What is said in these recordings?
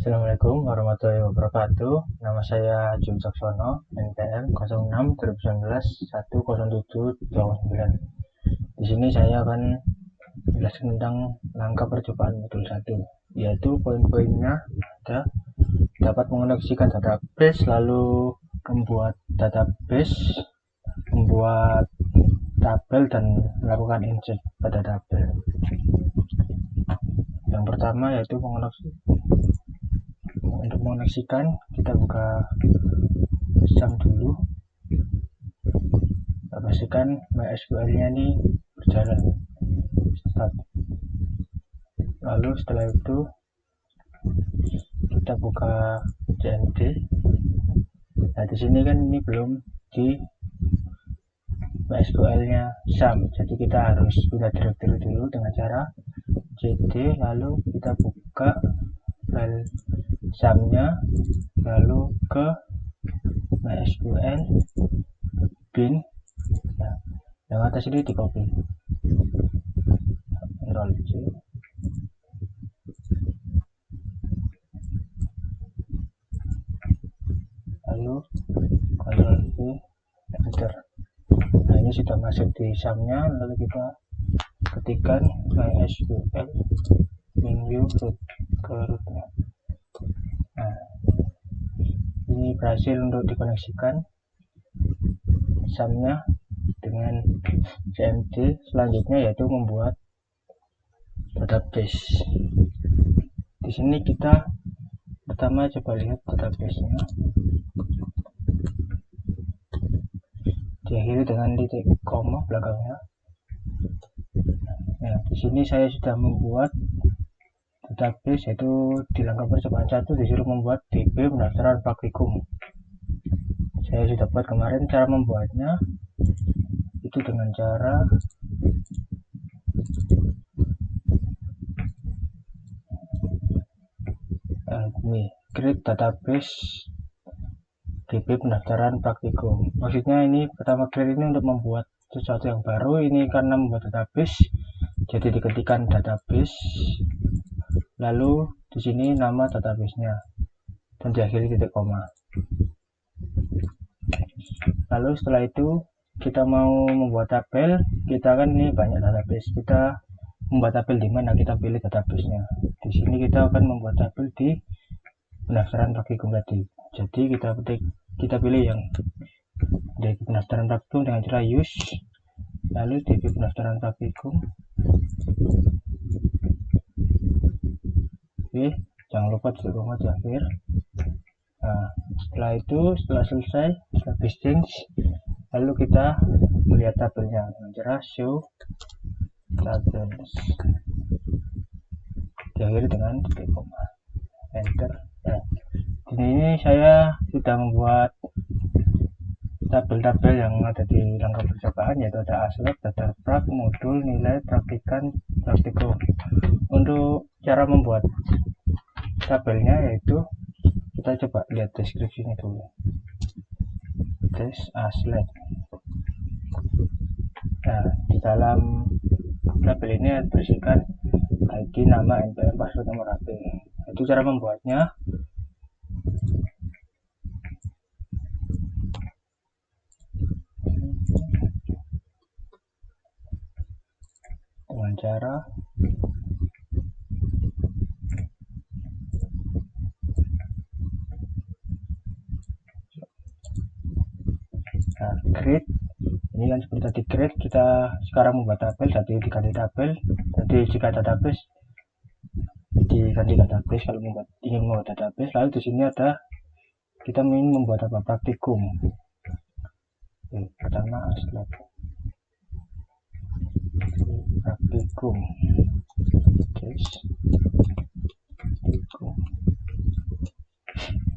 Assalamualaikum warahmatullahi wabarakatuh. Nama saya Jul Caksono, NPM 06 2019 10729. Di sini saya akan menjelaskan tentang langkah percobaan modul 1, yaitu poin-poinnya ada dapat mengoneksikan database, lalu membuat database, membuat tabel, dan melakukan insert pada tabel. Yang pertama yaitu untuk mengoneksikan, kita buka SAM dulu. Kita pastikan MySQL nya ini berjalan. Start. Lalu setelah itu kita buka CMD. Nah, di sini kan ini belum di MySQL nya SAM, jadi kita harus pindah directory dulu dengan cara cd, lalu kita buka file SAM nya, lalu ke MySQL bin. Nah, yang atas ini di copy, Ctrl C, lalu Ctrl V, enter. Nah, ini sudah masuk di SAM nya, lalu kita ketikkan MySQL menu root ke rootnya. Nah, ini berhasil untuk dikoneksikan SAM nya dengan CMD. Selanjutnya yaitu membuat database. Di sini kita pertama coba lihat database-nya, diakhiri dengan titik koma belakangnya. Nah, di sini saya sudah membuat database, yaitu di langkah percobaan 1 disuruh membuat DB pendaftaran praktikum. Saya sudah buat kemarin. Cara membuatnya itu dengan cara ini, create database DB pendaftaran praktikum. Maksudnya ini pertama create ini untuk membuat sesuatu yang baru. Ini karena membuat database, jadi diketikkan database, lalu di sini nama database-nya dan diakhiri titik koma. Lalu setelah itu kita mau membuat tabel. Kita kan ini banyak database, kita membuat tabel di mana, kita pilih database-nya. Di sini kita akan membuat tabel di pendaftaran praktikum tadi. Jadi kita pilih yang DB pendaftaran praktikum dengan cara use, lalu DB pendaftaran praktikum. Oke, jangan lupa titik koma di akhir. Nah, setelah itu, setelah selesai, setelah change, lalu kita melihat tabelnya dengan cara show tables, diakhiri dengan titik koma, enter. Nah, ini saya sudah membuat tabel-tabel yang ada di langkah percobaan, yaitu ada aslep, data prak, modul, nilai, praktikan, praktikum. Untuk cara membuat tabelnya yaitu kita coba lihat deskripsinya dulu. Des aslep. Nah, di dalam tabel ini berisikan ID, nama, NPM, password, nomor HP. Itu cara membuatnya. Dengan cara create. Ini kan seperti tadi create, kita sekarang membuat tabel, jadi diganti tabel. Jadi jika database diganti database kalau ingin membuat database. Lalu di sini ada kita ingin membuat apa, praktikum. Oke, pertama aslep praktikum, guys, praktikum.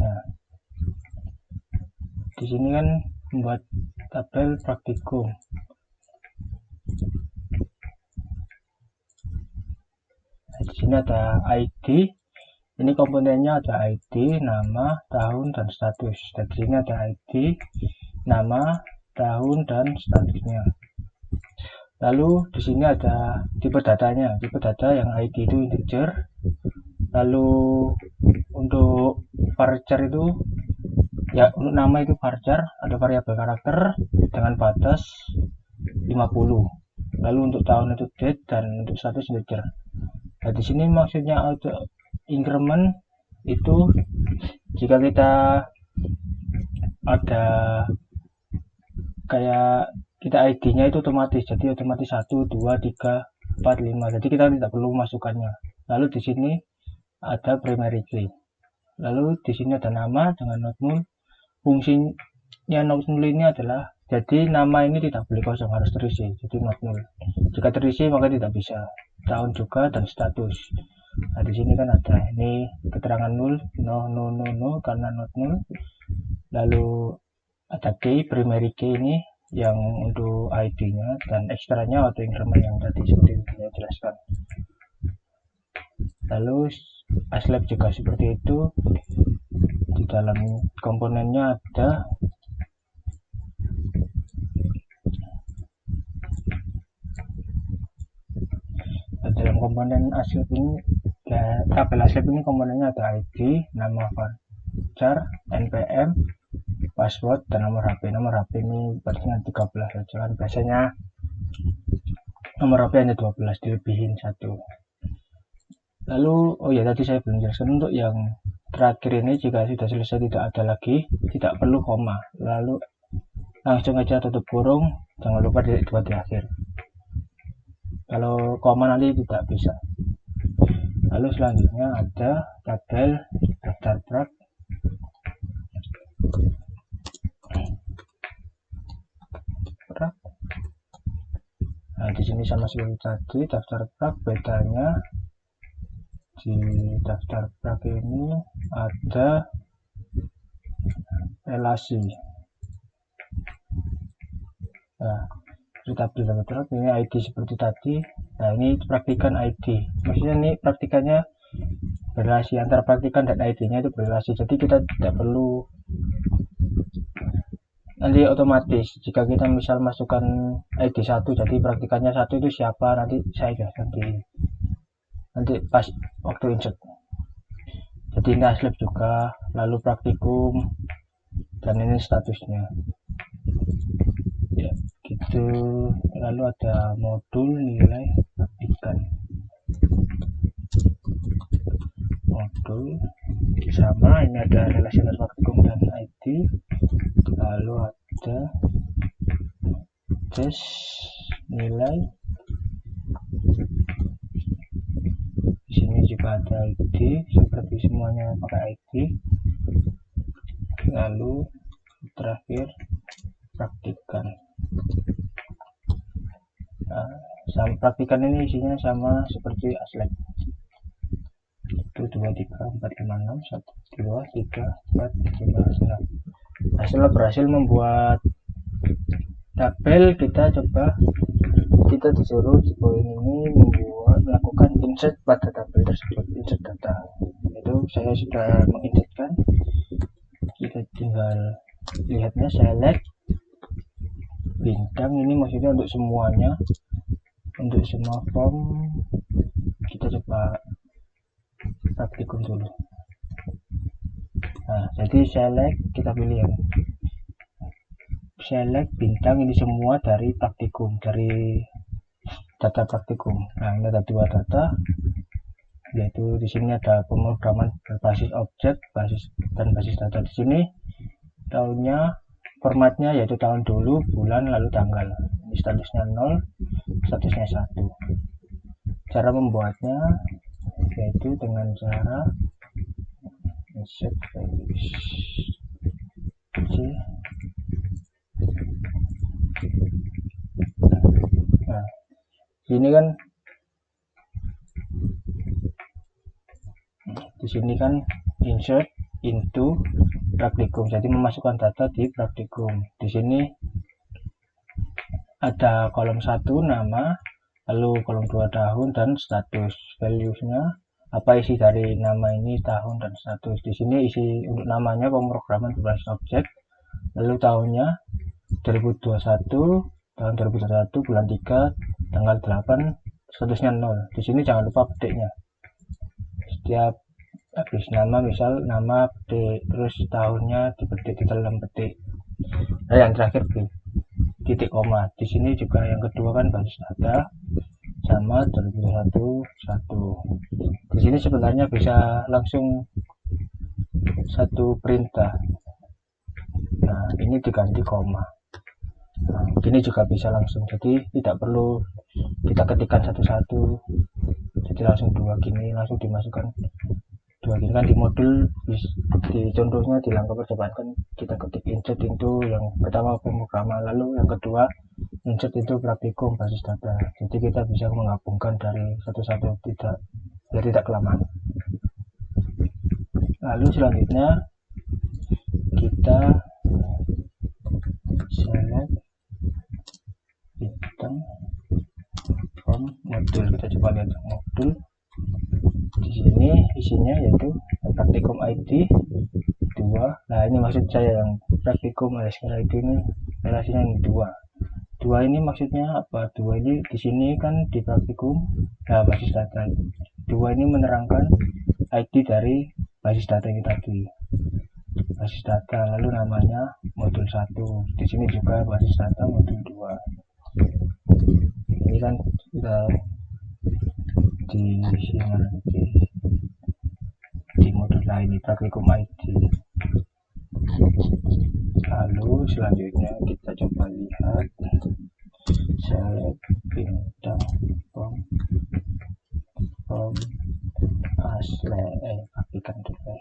Nah, di sini kan membuat tabel praktikum. Nah, di sini ada ID. Ini komponennya ada ID, nama, tahun, dan status. Dan di sini ada ID, nama, tahun, dan statusnya. Lalu di sini ada tipe datanya. Tipe data yang ID itu integer. Lalu untuk varchar itu ya, untuk nama itu varchar ada variabel karakter dengan batas 50. Lalu untuk tahun itu date dan untuk status integer. Nah, di sini maksudnya auto increment itu jika kita ada kayak kita ID-nya itu otomatis, jadi otomatis 1, 2, 3, 4, 5. Jadi kita tidak perlu masukkannya. Lalu di sini ada primary key. Lalu di sini ada nama dengan not null. Fungsinya not null ini adalah jadi nama ini tidak boleh kosong, harus terisi. Jadi not null. Jika terisi maka tidak bisa. Tahun juga dan status. Nah, di sini kan ada ini keterangan null, no karena not null. Lalu ada key, primary key ini yang untuk ID-nya, dan ekstranya auto increment yang tadi seperti saya jelaskan. Lalu aslab juga seperti itu. Di dalam komponennya ada dalam komponen aslab ini ya, tabel aslab ini komponennya ada ID, nama varchar, npm, password, dan nomor HP. Nomor HP ini berarti 13 saja kan, biasanya nomor HP hanya 12, dilebihin 1. Lalu oh ya, tadi saya belum jelaskan untuk yang terakhir ini, jika sudah selesai tidak ada lagi, tidak perlu koma, lalu langsung aja tutup kurung, jangan lupa titik 2 di akhir. Kalau koma nanti tidak bisa. Lalu selanjutnya ada tabel daftar prak. Nah, di sini sama seperti tadi daftar prak, bedanya di daftar prak ini ada relasi. Nah, tabel daftar prak ini ID seperti tadi. Nah, ini praktikan ID. Maksudnya ini praktikannya relasi antara praktikan dan ID-nya itu berrelasi. Jadi kita tidak perlu nanti otomatis jika kita misal masukkan ID 1, jadi praktikannya 1 itu siapa, nanti saya jelaskan nanti pas waktu insert. Jadi ini aslab juga, lalu praktikum, dan ini statusnya ya gitu. Lalu ada modul nilai praktikan, modul sama, ini ada relasi antara praktikum dan ID. Lalu ada tes nilai, di sini juga ada ID, seperti semuanya pakai ID. Lalu terakhir praktikan. Nah, sama praktikan ini isinya sama seperti aslab. 1, 2, 3, 4, 5, 6, 1, 2, 3, 4, 5, 6. Nah, setelah berhasil membuat tabel, kita disuruh di poin ini melakukan insert pada tabel tersebut, insert data. Itu saya sudah menginsertkan, kita tinggal lihatnya. Select bintang, ini maksudnya untuk semuanya, untuk semua form. Kita coba praktikum dulu. Nah, jadi select, kita pilih ya, select bintang, ini semua dari praktikum, dari data praktikum. Nah, ini ada 2 data, yaitu di sini ada pemrograman berbasis objek, dan basis data. Di sini tahunnya, formatnya yaitu tahun dulu, bulan, lalu tanggal. Ini statusnya 0, statusnya 1. Cara membuatnya yaitu dengan cara insert values. Nah, ini kan di sini kan insert into praktikum, jadi memasukkan data di praktikum. Di sini ada kolom 1 nama, lalu kolom 2 tahun dan status. Valuesnya apa isi dari nama ini, tahun dan status. Di sini isi untuk namanya pemrograman berbasis objek, lalu tahunnya 2021, tahun 2021, bulan 3, tanggal 8, statusnya 0. Di sini jangan lupa petiknya. Setiap habis nama, misal nama petik, terus tahunnya dipetik di dalam petik. Nah, yang terakhir titik koma. Di sini juga yang kedua kan basis data sama 2021 1. Di sini sebenarnya bisa langsung satu perintah. Nah, ini diganti koma. Nah, ini juga bisa langsung, jadi tidak perlu kita ketikkan satu-satu, jadi langsung dua gini, langsung dimasukkan dua gini kan. Di modul di contohnya di langkah percobaan kan kita ketik insert itu yang pertama pemrograman, lalu yang kedua insert itu praktikum basis data, jadi kita bisa menggabungkan dari satu-satu, biar tidak kelamaan. Lalu selanjutnya kita select bintang from modul. Kita coba lihat modul. Di sini isinya yaitu praktikum ID 2. Nah, ini maksud saya yang praktikum underscore ID ini relasinya yang 2 ini maksudnya apa? 2 ini di sini kan di praktikum, nah basis data. 2 ini menerangkan ID dari basis data ini tadi, basis data, lalu namanya modul 1. Di sini juga basis data modul 2. Ini kan sudah di sini di modul lain ini praktikum ID. Lalu selanjutnya kita coba lihat select bintang from asli pastikan juga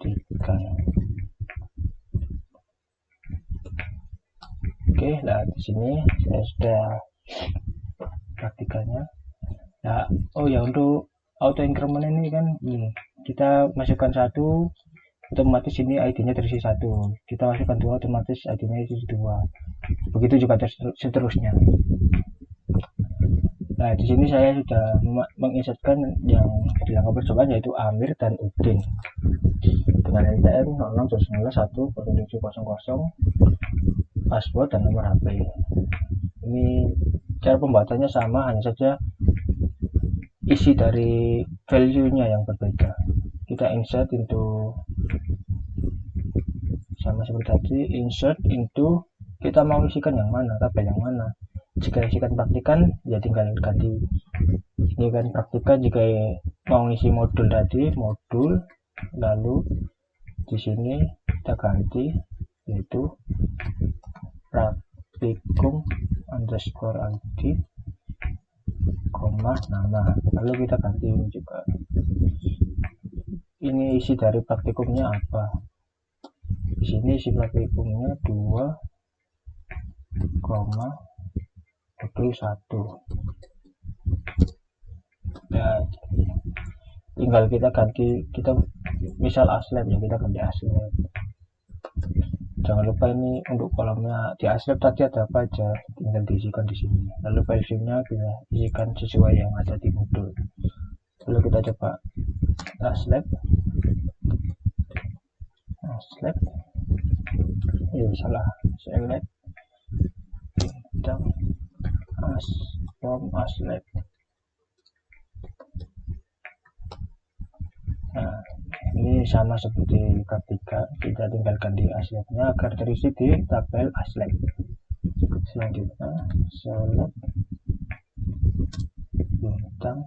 tikan. Oke, nah di sini saya sudah praktikannya. Nah, oh ya, untuk auto increment ini kan kita masukkan 1, otomatis ini ID-nya terisi 1. Kita masukkan 2, otomatis ID-nya terisi 2. Begitu juga seterusnya. Nah, di sini saya sudah menginsertkan yang di langkah percobaan yaitu Amir dan Udin dengan NPM 06.19.1.07.00, password dan nomor HP. Ini cara pembuatannya sama, hanya saja isi dari value-nya yang berbeda. Kita insert into, sama seperti tadi, insert into, kita mau isikan yang mana, tabel yang mana. Jika isikan praktikan ya tinggal ganti ini kan praktikan. Jika mau isi modul tadi modul, lalu di sini kita ganti yaitu praktikum underscore ID koma nama, lalu kita ganti ini juga. Ini isi dari praktikumnya apa, di sini isi praktikumnya 2, modul 1. Ya, tinggal kita ganti, kita misal aslab ya, kita ganti aslab. Jangan lupa ini untuk kolomnya di aslab tadi ada apa aja, tinggal diisikan di sini. Lalu value-nya kita isikan sesuai yang ada di modul. Lalu kita coba aslab, salah, select bintang from aslab. Nah, ini sama seperti praktika, kita tinggal ganti aslabnya agar terisi di tabel aslab. Selanjutnya select bintang,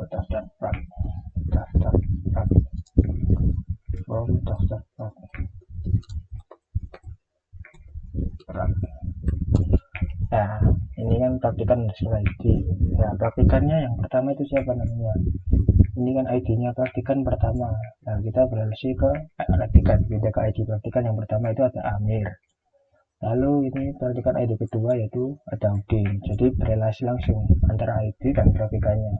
daftar prak from daftar prak. Nah, ini kan praktikan ID. Nah, praktikannya yang pertama itu siapa namanya? Ini kan ID-nya praktikan pertama. Nah, kita beralih ke praktikan, beda ke ID praktikan yang pertama itu ada Amir. Lalu ini praktikan ID kedua yaitu ada Udin. Jadi berelasi langsung antara ID dan praktikannya.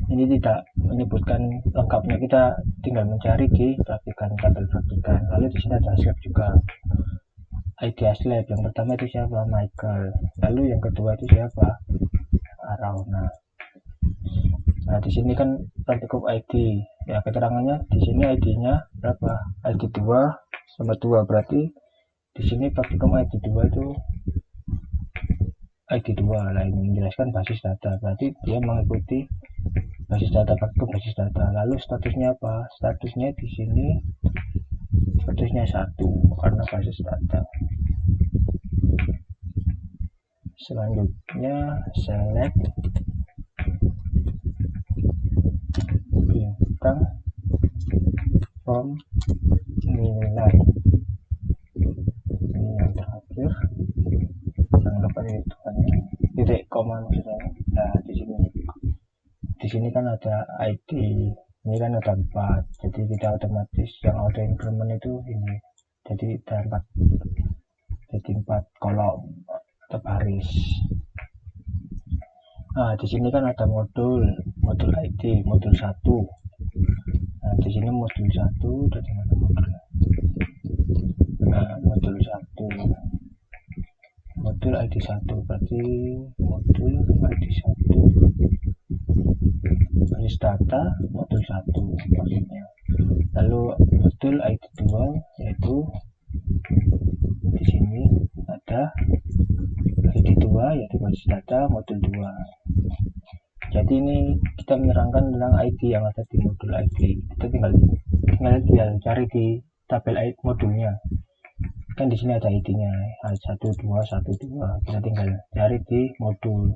Ini tidak menyebutkan lengkapnya, kita tinggal mencari di praktikan, tabel praktikan. Lalu di sini ada aslab juga. ID aslab yang pertama itu siapa? Michael. Lalu yang kedua itu siapa? Arauna. Nah, di sini kan praktikum ID. Ya, keterangannya di sini ID-nya berapa? ID 2 sama 2, berarti Di sini praktikum ID2 itu ID2 lah, ini menjelaskan basis data, berarti dia mengikuti basis data, praktikum basis data. Lalu statusnya apa? Statusnya di sini statusnya 1 karena basis data. Selanjutnya select bintang from nilai, ini yang terakhir, jangan lupa hitungannya titik koma maksudnya. Nah di sini kan ada ID, ini kan ada 4, jadi kita otomatis yang auto increment itu ini, jadi ada 4 kolom atau baris. Nah di sini kan ada modul ID, modul 1. Nah di sini modul 1 dan mana modul. Nah modul 1, modul ID 1, berarti modul ID 1 basis data modul 1 maksudnya. Lalu modul ID 2 yaitu di sini ada ID 2 yaitu basis data modul 2. Jadi ini kita menerangkan tentang ID yang ada di modul ID. Kita tinggal cari di tabel ID modulnya. Kan di sini ada ID-nya 1212. Kita tinggal cari di modul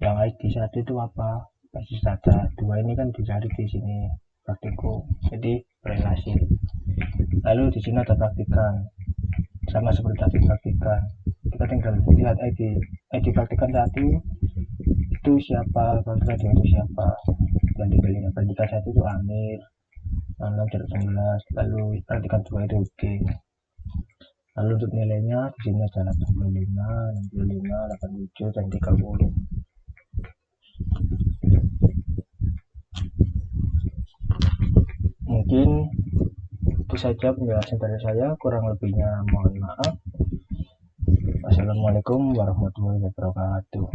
yang ID 1 itu apa? Basis data. 2 ini kan dicari di sini praktikum. Jadi relasi. Lalu di sini ada praktikan. Sama seperti tadi praktikan. Kita tinggal lihat ID praktikan 1 itu siapa, praktikan 2 itu siapa. Dan tinggal lihat praktikan 1 itu Amir 66/19, lalu praktikan 2 itu D. Lalu untuk nilainya di sini ada 85, 65, 87 dan 30. Mungkin itu saja penjelasan dari saya, kurang lebihnya mohon maaf. Wassalamualaikum warahmatullahi wabarakatuh.